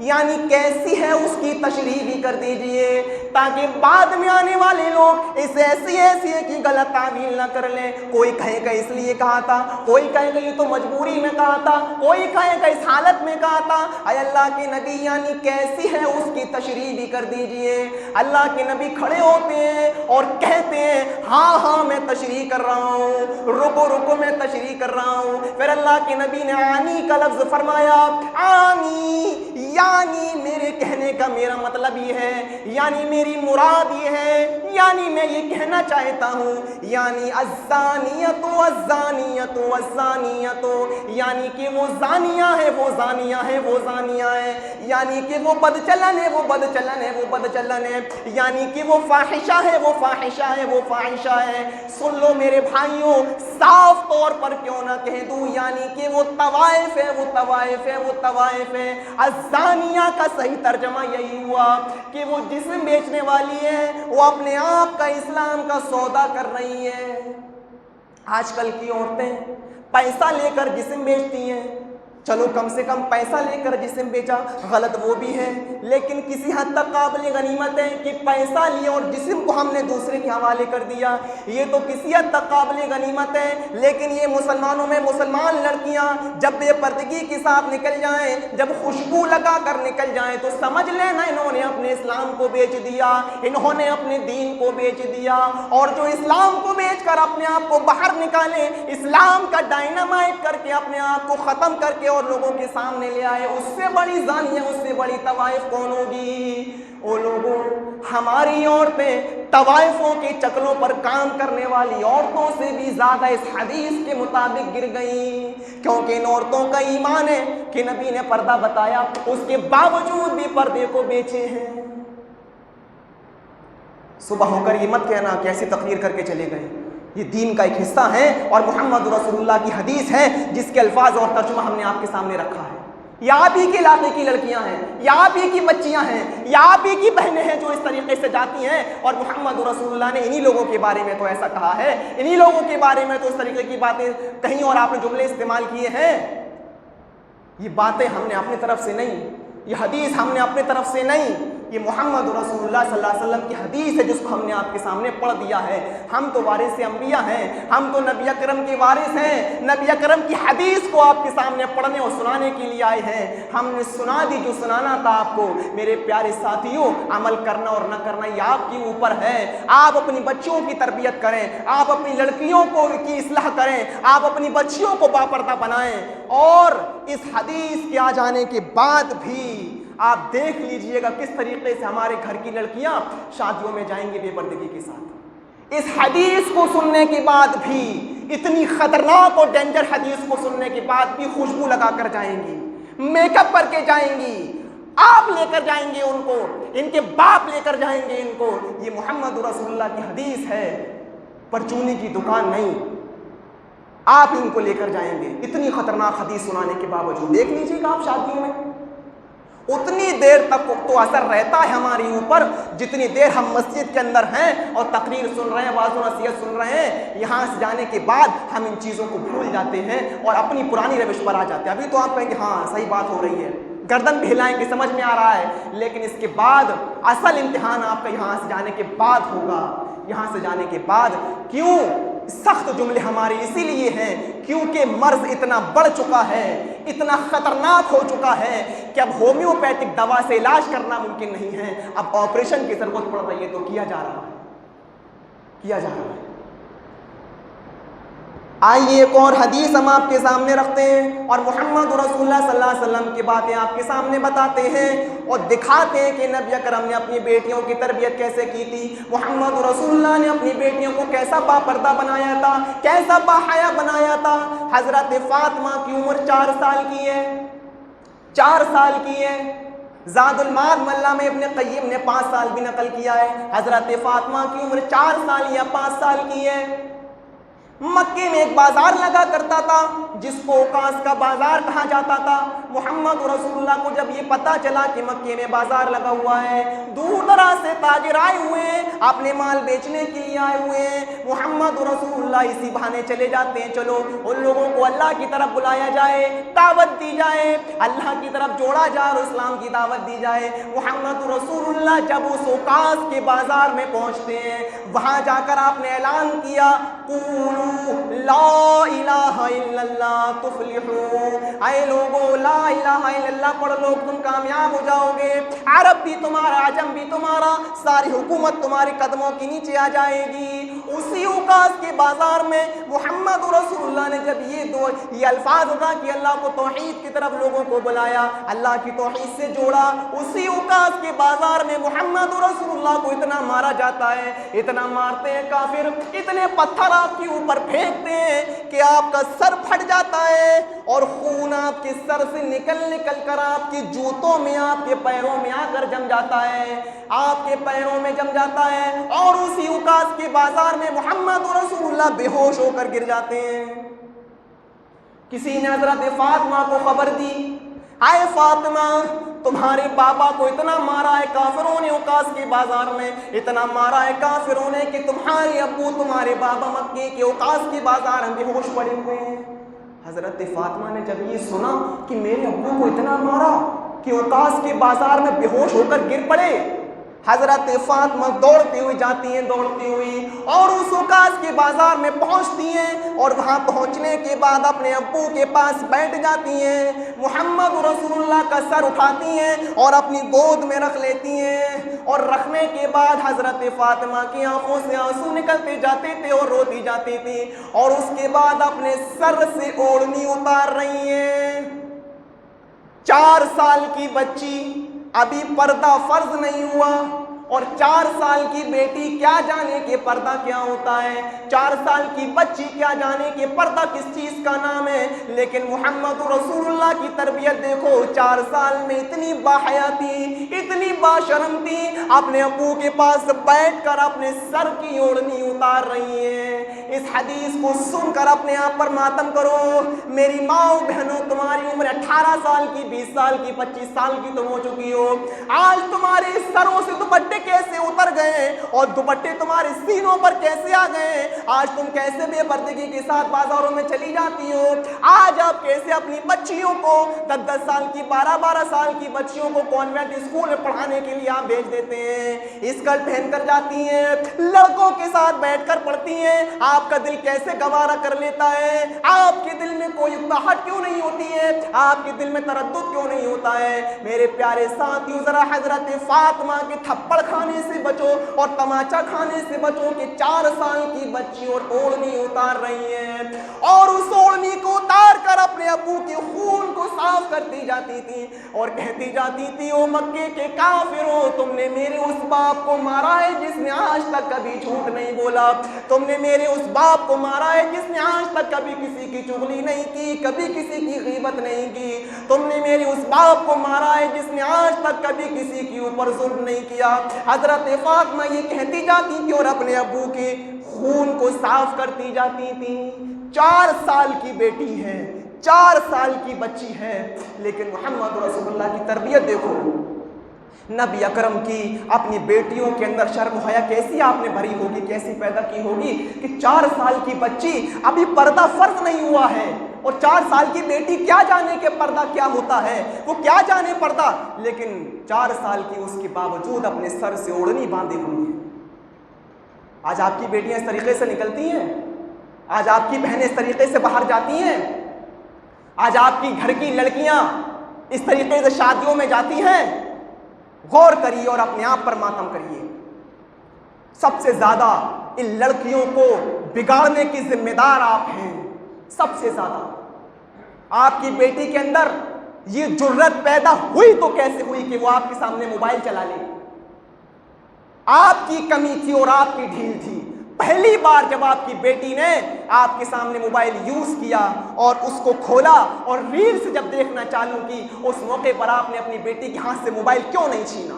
یعنی کیسی ہے اس کی تشریح بھی کر دیجئے تاکہ بعد میں آنے والے لوگ اس ایسی ایسی ہے کی غلط تعبیر نہ کر لیں۔ کوئی کہے گا اس لیے کہا تھا، کوئی کہے گا یہ تو مجبوری میں کہا تھا، کوئی کہے گا اس حالت میں کہا تھا۔ اے اللہ کے نبی یعنی کیسی ہے اس کی تشریح بھی کر دیجئے۔ اللہ کے نبی کھڑے ہوتے ہیں اور کہتے ہیں ہاں ہاں میں تشریح کر رہا ہوں، رکو رکو میں تشریح کر رہا ہوں۔ پھر اللہ کے نبی نے آنی کا لفظ فرمایا، آنی یعنی میرے کہنے کا میرا مطلب یہ ہے، یعنی میری مراد یہ ہے، یعنی میں یہ کہنا چاہتا ہوں، یعنی الزانیۃ والزانیۃ والزانیۃ، یعنی کہ وہ زانیہ ہے، وہ زانیہ ہے، وہ زانیہ ہے، یعنی کہ وہ بدچلن ہے، وہ بدچلن ہے، وہ بدچلن ہے، یعنی کہ وہ فاحشہ ہے، وہ فاحشہ ہے، وہ فاحشہ ہے۔ سن لو میرے بھائیوں، صاف طور پر کیوں نہ کہہ دوں، یعنی کہ وہ طوائف ہے، وہ طوائف ہے، وہ طوائف ہے۔ الزانیہ کا صحیح ترجمہ یہی ہوا کہ وہ جسم بیچنے والی ہے، وہ اپنے آپ کا اسلام کا سودا کر رہی ہے۔ آج کل کی عورتیں پیسہ لے کر جسم بیچتی ہیں، چلو کم سے کم پیسہ لے کر جسم بیچا، غلط وہ بھی ہے، لیکن کسی حد تک قابل غنیمت ہے کہ پیسہ لیا اور جسم کو ہم نے دوسرے کے حوالے کر دیا، یہ تو کسی حد تک قابل غنیمت ہے۔ لیکن یہ مسلمانوں میں مسلمان لڑکیاں جب بے پردگی کے ساتھ نکل جائیں، جب خوشبو لگا کر نکل جائیں تو سمجھ لینا انہوں نے اپنے اسلام کو بیچ دیا، انہوں نے اپنے دین کو بیچ دیا۔ اور جو اسلام کو بیچ کر اپنے آپ کو باہر نکالے، اسلام کا ڈائنامائٹ کر کے اپنے آپ کو ختم کر کے اور لوگوں کے سامنے لے آئے، اس سے بڑی زانیہ، اس سے بڑی طوائف کون ہوگی؟ وہ لوگوں، ہماری عورتیں طوائفوں کے چکروں پر کام کرنے والی عورتوں سے بھی زیادہ اس حدیث کے مطابق گر گئیں، کیونکہ ان عورتوں کا ایمان ہے کہ نبی نے پردہ بتایا، اس کے باوجود بھی پردے کو بیچے ہیں۔ صبح ہو کر یہ مت کہنا کہ ایسی تقریر کر کے چلے گئے، یہ دین کا ایک حصہ ہے اور محمد رسول اللہ کی حدیث ہے جس کے الفاظ اور ترجمہ ہم نے آپ کے سامنے رکھا ہے۔ یا آپ ہی کے علاقے کی لڑکیاں ہیں، یا آپ ہی کی بچیاں ہیں، یا آپ ہی کی بہنیں ہیں جو اس طریقے سے جاتی ہیں، اور محمد رسول اللہ نے انہی لوگوں کے بارے میں تو ایسا کہا ہے، انہی لوگوں کے بارے میں تو اس طریقے کی باتیں کہیں اور آپ نے جملے استعمال کیے ہیں۔ یہ باتیں ہم نے اپنی طرف سے نہیں، یہ حدیث ہم نے اپنے طرف سے نہیں، یہ محمد رسول اللہ صلی اللہ علیہ وسلم کی حدیث ہے جس کو ہم نے آپ کے سامنے پڑھ دیا ہے۔ ہم تو وارث انبیاء ہیں، ہم تو نبی اکرم کے وارث ہیں، نبی اکرم کی حدیث کو آپ کے سامنے پڑھنے اور سنانے کے لیے آئے ہیں۔ ہم نے سنا دی جو سنانا تھا آپ کو۔ میرے پیارے ساتھیوں، عمل کرنا اور نہ کرنا یہ آپ کے اوپر ہے۔ آپ اپنی بچیوں کی تربیت کریں، آپ اپنی لڑکیوں کی اصلاح کریں، آپ اپنی بچیوں کو باپردہ بنائیں، اور اس حدیث کے آ جانے کے بعد بھی آپ دیکھ لیجئے گا کس طریقے سے ہمارے گھر کی لڑکیاں شادیوں میں جائیں گے بے پردگی کے ساتھ۔ اس حدیث کو سننے کے بعد بھی، اتنی خطرناک اور ڈینجر حدیث کو سننے کے بعد بھی خوشبو لگا کر جائیں گی، میک اپ کر کے جائیں گی، آپ لے کر جائیں گے ان کو، ان کے باپ لے کر جائیں گے ان کو۔ یہ محمد رسول اللہ کی حدیث ہے، پرچونی کی دکان نہیں، آپ ان کو لے کر جائیں گے۔ اتنی خطرناک حدیث سنانے کے باوجود دیکھ لیجیے گا آپ شادیوں میں اتنی دیر تک تو اثر رہتا ہے ہماری اوپر جتنی دیر ہم مسجد کے اندر ہیں اور تقریر سن رہے ہیں، واعظ و نصیحت سن رہے ہیں۔ یہاں سے جانے کے بعد ہم ان چیزوں کو بھول جاتے ہیں اور اپنی پرانی روش پر آ جاتے ہیں۔ ابھی تو آپ کہیں گے ہاں صحیح بات ہو رہی ہے، گردن بھی ہلائیں گے، سمجھ میں آ رہا ہے، لیکن اس کے بعد اصل امتحان آپ کا یہاں سے جانے کے بعد ہوگا۔ یہاں سے جانے کے بعد کیوں سخت جملے ہمارے اسی لیے ہیں کیونکہ مرض اتنا بڑھ چکا ہے، اتنا خطرناک ہو چکا ہے کہ اب ہومیوپیتھک دوا سے علاج کرنا ممکن نہیں ہے، اب آپریشن کی ضرورت پڑ رہی ہے، تو کیا جا رہا ہے، کیا جا رہا ہے۔ آئیے ایک اور حدیث ہم آپ کے سامنے رکھتے ہیں اور محمد رسول اللہ صلی اللہ علیہ وسلم کی باتیں آپ کے سامنے بتاتے ہیں اور دکھاتے ہیں کہ نبی اکرم نے اپنی بیٹیوں کی تربیت کیسے کی تھی. محمد رسول اللہ نے اپنی بیٹیوں کو کیسا با پردہ بنایا تھا, کیسا با حیا بنایا تھا. حضرت فاطمہ کی عمر 4 سال کی ہے, 4 سال کی ہے. زاد المعاد ملا میں ابن قیم نے 5 سال بھی نقل کیا ہے. حضرت فاطمہ کی عمر 4 سال یا 5 سال کی ہے. مکے میں ایک بازار لگا کرتا تھا جس کو اوقاس کا بازار کہا جاتا تھا. محمد رسول اللہ کو جب یہ پتا چلا کہ مکے میں بازار لگا ہوا ہے, دور دراز سے تاجر آئے ہوئے ہیں, اپنے مال بیچنے کے لیے آئے ہوئے ہیں. محمد رسول اللہ اسی بہانے چلے جاتے ہیں, چلو ان لوگوں کو اللہ کی طرف بلایا جائے, دعوت دی جائے, اللہ کی طرف جوڑا جائے اور اسلام کی دعوت دی جائے. محمد رسول اللہ جب اس اوقاس کے بازار میں پہنچتے ہیں, وہاں جا کر آپ نے اعلان کیا, قولوا لا الہ الا اللہ تفلحوا, اے لوگو لا الہ الا اللہ پڑھ لو تم کامیاب ہو جاؤ گے. عرب بھی تمہارا, عجم بھی تمہارا, ساری حکومت تمہارے قدموں کے نیچے آ جائے گی. اسی اوقاس کے بازار میں محمد رسول اللہ نے جب یہ الفاظ ادا کہ اللہ کو توحید کی طرف لوگوں کو بلایا, اللہ کی توحید سے جوڑا, اسی اوقاس کے بازار میں محمد رسول اللہ کو اتنا مارا جاتا ہے, اتنا مارتے ہیں کافر, اتنے پتھر آپ کے اوپر پھینکتے ہیں کہ آپ کا سر پھٹ جاتا ہے اور خون آپ کے سر سے نکل کر آپ کے جوتوں میں, آپ کے پیروں میں آ کر جم جاتا ہے, آپ کے پیروں میں جم جاتا ہے. اور اسی اوقاس کے بازار میں محمد رسول اللہ بے ہوش ہو کر گر جاتے ہیں. کسی نے حضرت فاطمہ کو خبر دی, اے فاطمہ تمہارے بابا کو اتنا مارا ہے کافروں نے اوقاس کے بازار میں, اتنا مارا ہے کافروں نے کہ تمہارے ابو تمہارے بابا مکے کے اوقاس کے بازار میں بے ہوش پڑے ہوئے ہیں. حضرت فاطمہ نے جب یہ سنا کہ میرے ابو کو اتنا مارا کہ اوقاس کے بازار میں بے ہوش ہو کر گر پڑے, حضرت فاطمہ دوڑتی ہوئی جاتی ہیں, دوڑتی ہوئی اور اس اوقاس کے بازار میں پہنچتی ہیں اور وہاں پہنچنے کے بعد اپنے ابو کے پاس بیٹھ جاتی ہیں. محمد رسول اللہ کا سر اٹھاتی ہیں اور اپنی گود میں رکھ لیتی ہیں, اور رکھنے کے بعد حضرت فاطمہ کی آنکھوں سے آنسو نکلتے جاتے تھے اور روتی جاتی تھی, اور اس کے بعد اپنے سر سے اوڑھنی اتار رہی ہیں. 4 سال کی بچی, ابھی پردہ فرض نہیں ہوا, اور 4 سال کی بیٹی کیا جانے کہ پردہ کیا ہوتا ہے, 4 سال کی بچی کیا جانے کہ پردہ کس چیز کا نام ہے. لیکن محمد رسول اللہ کی تربیت دیکھو, 4 سال میں اتنی باحیا تھی, اتنی باشرم تھی, اپنے ابو کے پاس بیٹھ کر اپنے سر کی اوڑھنی اتار رہی ہیں. اس حدیث کو سن کر اپنے آپ پر ماتم کرو. میری ماں بہنوں, تمہاری عمر 18 سال کی, 20 سال کی, 25 سال کی تم ہو چکی ہو. آج تمہارے سروں سے دوپٹے کیسے اتر گئے اور دوپٹے تمہارے سینوں پر کیسے آ گئے. آج تم کیسے بے پردگی کے ساتھ بازاروں میں چلی جاتی ہو. آج آپ کیسے اپنی بچیوں کو, 10-10 سال کی, 12-12 سال کی بچیوں کو کانوینٹ اسکول میں پڑھانے کے لیے آپ بھیج دیتے ہیں, اسکرٹ پہن کر جاتی ہیں, لڑکوں کے ساتھ بیٹھ کر پڑھتی ہیں. آپ کا دل کیسے گوارا کر لیتا ہے. آپ کے دل میں کوئی اکتاہٹ کیوں نہیں ہوتی ہے, آپ کے دل میں تردد کیوں نہیں ہوتا ہے. میرے پیارے ساتھیوں, ذرا حضرت فاطمہ کے تھپڑ کھانے سے بچو اور تماچا کھانے سے بچو کہ 4 سال کی بچی اور اوڑھنی اتار رہی ہے, اور اس اوڑھنی کو اتار کر اپنے ابو کے خون کو صاف کرتی جاتی تھی اور کہتی جاتی تھی, او مکے کے کافروں, تم نے میرے اس باپ کو مارا ہے جس نے آج تک کبھی جھوٹ نہیں بولا. تم نے میرے اس باپ کو مارا ہے جس نے آج تک کبھی کسی کی چغلی نہیں کی, کبھی کسی کی غیبت نہیں کی. تم نے میرے اس باپ کو مارا ہے جس نے آج تک کبھی کسی کے اوپر ظلم نہیں کیا. حضرت فاطمہ یہ کہتی جاتی تھی اور اپنے ابو کے خون کو صاف کرتی جاتی تھی. 4 سال کی بیٹی ہے, 4 سال کی بچی ہے, لیکن محمد رسول اللہ کی تربیت دیکھو. نبی اکرم کی اپنی بیٹیوں کے اندر شرم حیا کیسی آپ نے بھری ہوگی, کیسی پیدا کی ہوگی کہ 4 سال کی بچی, ابھی پردہ فرض نہیں ہوا ہے, اور 4 سال کی بیٹی کیا جانے کہ پردہ کیا ہوتا ہے, وہ کیا جانے پردہ, لیکن 4 سال کی اس کے باوجود اپنے سر سے اوڑھنی باندھی ہوئی ہے. آج آپ کی بیٹیاں اس طریقے سے نکلتی ہیں, آج آپ کی بہنیں اس طریقے سے باہر جاتی ہیں, آج آپ کی گھر کی لڑکیاں اس طریقے سے شادیوں میں جاتی ہیں. غور کریے اور اپنے آپ پر ماتم کریے. سب سے زیادہ ان لڑکیوں کو بگاڑنے کی ذمہ دار آپ ہیں. سب سے زیادہ آپ کی بیٹی کے اندر یہ جرت پیدا ہوئی تو کیسے ہوئی کہ وہ آپ کے سامنے موبائل چلا لے؟ آپ کی کمی تھی اور آپ کی ڈھیل تھی۔ پہلی بار جب آپ کی بیٹی نے آپ کے سامنے موبائل یوز کیا اور اس کو کھولا اور ریلز جب دیکھنا چالو کی، اس موقع پر آپ نے اپنی بیٹی کے ہاتھ سے موبائل کیوں نہیں چھینا؟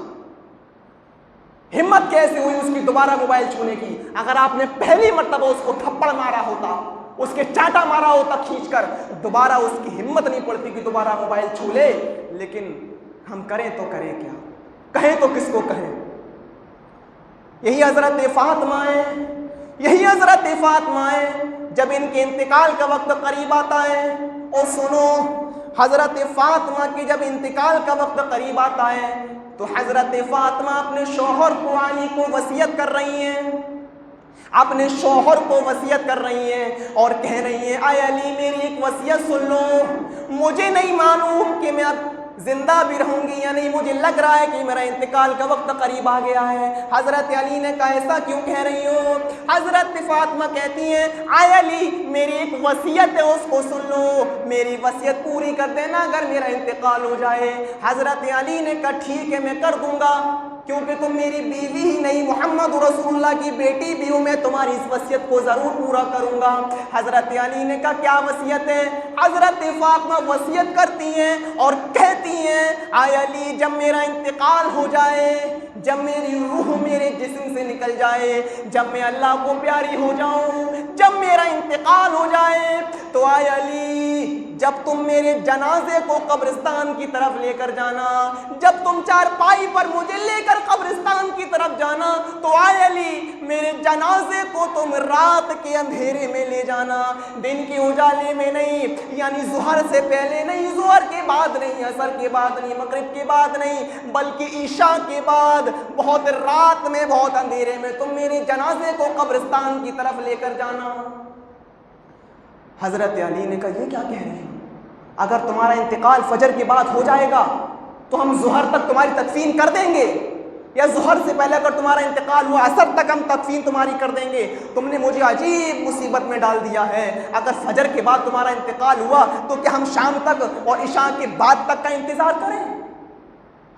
ہمت کیسے ہوئی اس کی دوبارہ موبائل چھونے کی؟ اگر آپ نے پہلی مرتبہ اس کو تھپڑ مارا ہوتا، اس کے چاٹا مارا ہوتا کھینچ کر، دوبارہ اس کی ہمت نہیں پڑتی کہ دوبارہ موبائل چھو لے۔ لیکن ہم کریں تو کریں کیا؟ کہیں تو کس کو کہیں؟ یہی حضرت فاطمہ ہے جب ان کے انتقال کا وقت قریب آتا ہے، اور سنو، حضرت فاطمہ کی جب انتقال کا وقت قریب آتا ہے تو حضرت فاطمہ اپنے شوہر کو علی کو وصیت کر رہی ہیں، اپنے شوہر کو وصیت کر رہی ہیں اور کہہ رہی ہیں، اے علی میری ایک وصیت سن لو، مجھے نہیں معلوم کہ میں اب زندہ بھی رہوں گی یا نہیں، مجھے لگ رہا ہے کہ میرا انتقال کا وقت قریب آ گیا ہے۔ حضرت علی نے کہا ایسا کیوں کہہ رہی ہو؟ حضرت فاطمہ کہتی ہیں، اے علی میری ایک وصیت ہے اس کو سن لو، میری وصیت پوری کر دینا اگر میرا انتقال ہو جائے۔ حضرت علی نے کہا ٹھیک ہے میں کر دوں گا، کیونکہ تم میری بیوی ہی نہیں محمد رسول اللہ کی بیٹی بھی ہو، میں تمہاری اس وصیت کو ضرور پورا کروں گا۔ حضرت علی نے کہا کیا وصیت ہے؟ حضرت فاطمہ وصیت کرتی ہیں اور کہتی ہیں، اے علی جب میرا انتقال ہو جائے، جب میری روح میرے جسم سے نکل جائے، جب میں اللہ کو پیاری ہو جاؤں، جب میرا انتقال ہو جائے تو اے علی جب تم میرے جنازے کو قبرستان کی طرف لے کر جانا، جب تم چارپائی پر مجھے لے کر قبرستان کی طرف جانا تو اے علی میرے جنازے کو تم رات کے اندھیرے میں لے جانا، دن کے اجالے میں نہیں، یعنی ظہر سے پہلے نہیں، ظہر کے بعد نہیں، عصر کے بعد نہیں، مغرب کے بعد نہیں، بلکہ عشاء کے بعد بہت رات میں بہت اندھیرے میں تم میرے جنازے کو قبرستان کی طرف لے کر جانا۔ حضرت علی نے کہا یہ کیا کہہ رہے ہیں؟ اگر تمہارا انتقال فجر کے بعد ہو جائے گا تو ہم ظہر تک تمہاری تدفین کر دیں گے، یا ظہر سے پہلے اگر تمہارا انتقال ہوا عصر تک ہم تدفین تمہاری کر دیں گے۔ تم نے مجھے عجیب مصیبت میں ڈال دیا ہے، اگر فجر کے بعد تمہارا انتقال ہوا تو کیا ہم شام تک اور عشاء کے بعد تک کا انتظار کریں؟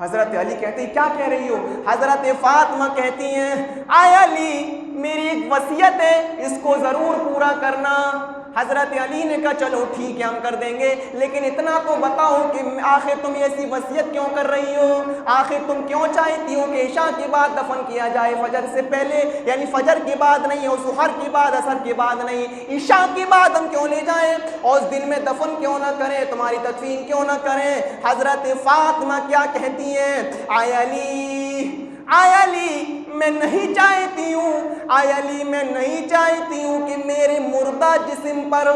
حضرت علی کہتے ہیں کیا کہہ رہی ہو؟ حضرت فاطمہ کہتی ہیں، اے علی میری ایک وصیت ہے اس کو ضرور پورا کرنا۔ حضرت علی نے کہا چلو ٹھیک ہے ہم کر دیں گے، لیکن اتنا تو بتاؤ کہ آخر تم ایسی وصیت کیوں کر رہی ہو؟ آخر تم کیوں چاہتی ہو کہ عشاء کے بعد دفن کیا جائے، فجر سے پہلے، یعنی فجر کے بعد نہیں، اور ظہر کے بعد، عصر کے بعد نہیں، عشاء کے بعد ہم کیوں لے جائیں اور اس دن میں دفن کیوں نہ کریں، تمہاری تدفین کیوں نہ کریں؟ حضرت فاطمہ کیا کہتی ہیں، اے علی میں نہیں چاہتی ہوں، اے علی میں نہیں چاہتی ہوں کہ میرے مردہ جسم پر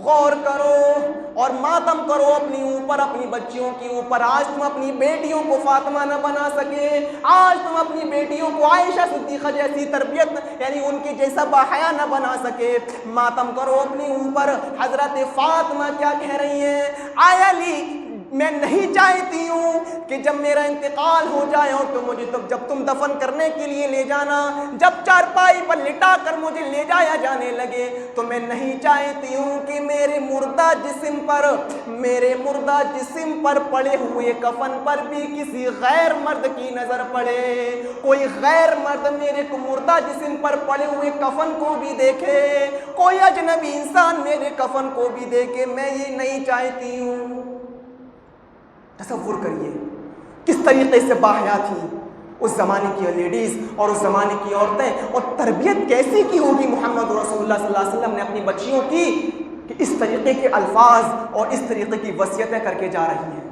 غور کرو اور ماتم کرو اپنی اوپر، اپنی بچیوں کے اوپر۔ آج تم اپنی بیٹیوں کو فاطمہ نہ بنا سکے، آج تم اپنی بیٹیوں کو عائشہ صدیقہ جیسی تربیت، یعنی ان کے جیسا باحیا نہ بنا سکے، ماتم کرو اپنی اوپر۔ حضرت فاطمہ کیا کہہ رہی ہیں، اے علی میں نہیں چاہتی ہوں کہ جب میرا انتقال ہو جائے اور تو مجھے جب تم دفن کرنے کے لیے لے جانا، جب چارپائی پر لٹا کر مجھے لے جایا جانے لگے تو میں نہیں چاہتی ہوں کہ میرے مردہ جسم پر پڑے ہوئے کفن پر بھی کسی غیر مرد کی نظر پڑے، کوئی غیر مرد میرے مردہ جسم پر پڑے ہوئے کفن کو بھی دیکھے، کوئی اجنبی انسان میرے کفن کو بھی دیکھے، میں یہ نہیں چاہتی ہوں۔ تصور کریے کس طریقے سے باحیا تھی اس زمانے کی لیڈیز اور اس زمانے کی عورتیں، اور تربیت کیسی کی ہوگی محمد رسول اللہ صلی اللہ علیہ وسلم نے اپنی بچیوں کی، کہ اس طریقے کے الفاظ اور اس طریقے کی وصیتیں کر کے جا رہی ہیں۔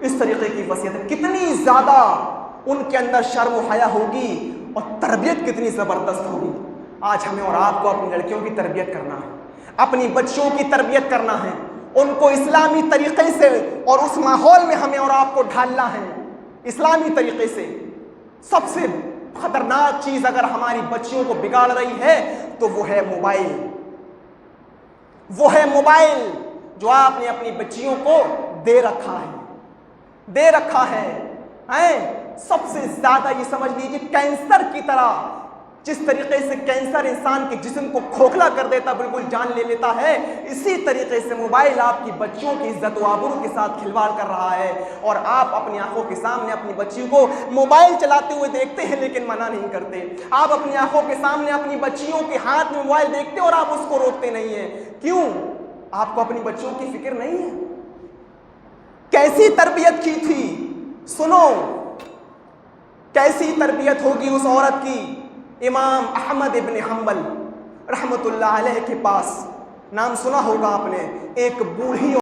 اس طریقے کی وصیتیں کتنی زیادہ ان کے اندر شرم و حیا ہوگی اور تربیت کتنی زبردست ہوگی۔ آج ہمیں اور آپ کو اپنی لڑکیوں کی تربیت کرنا ہے، اپنی بچیوں کی تربیت کرنا ہے، ان کو اسلامی طریقے سے اور اس ماحول میں ہمیں اور آپ کو ڈھالنا ہے اسلامی طریقے سے۔ سب سے خطرناک چیز اگر ہماری بچیوں کو بگاڑ رہی ہے تو وہ ہے موبائل، وہ ہے موبائل جو آپ نے اپنی بچیوں کو دے رکھا ہے۔ سب سے زیادہ یہ سمجھ لیجیے کینسر کی طرح جس طریقے سے کینسر انسان کے جسم کو کھوکھلا کر دیتا، بالکل جان لے لیتا ہے، اسی طریقے سے موبائل آپ کی بچیوں کی عزت و آبرو کے ساتھ کھلواڑ کر رہا ہے، اور آپ اپنی آنکھوں کے سامنے اپنی بچیوں کو موبائل چلاتے ہوئے دیکھتے ہیں لیکن منع نہیں کرتے۔ آپ اپنی آنکھوں کے سامنے اپنی بچیوں کے ہاتھ میں موبائل دیکھتے اور آپ اس کو روکتے نہیں ہیں، کیوں؟ آپ کو اپنی بچیوں کی فکر نہیں ہے؟ کیسی تربیت کی تھی؟ سنو، کیسی تربیت ہوگی اس عورت کی؟ امام احمد ابن حنبل رحمۃ اللہ علیہ کے پاس، نام سنا ہوگا آپ نے، ایک بوڑھی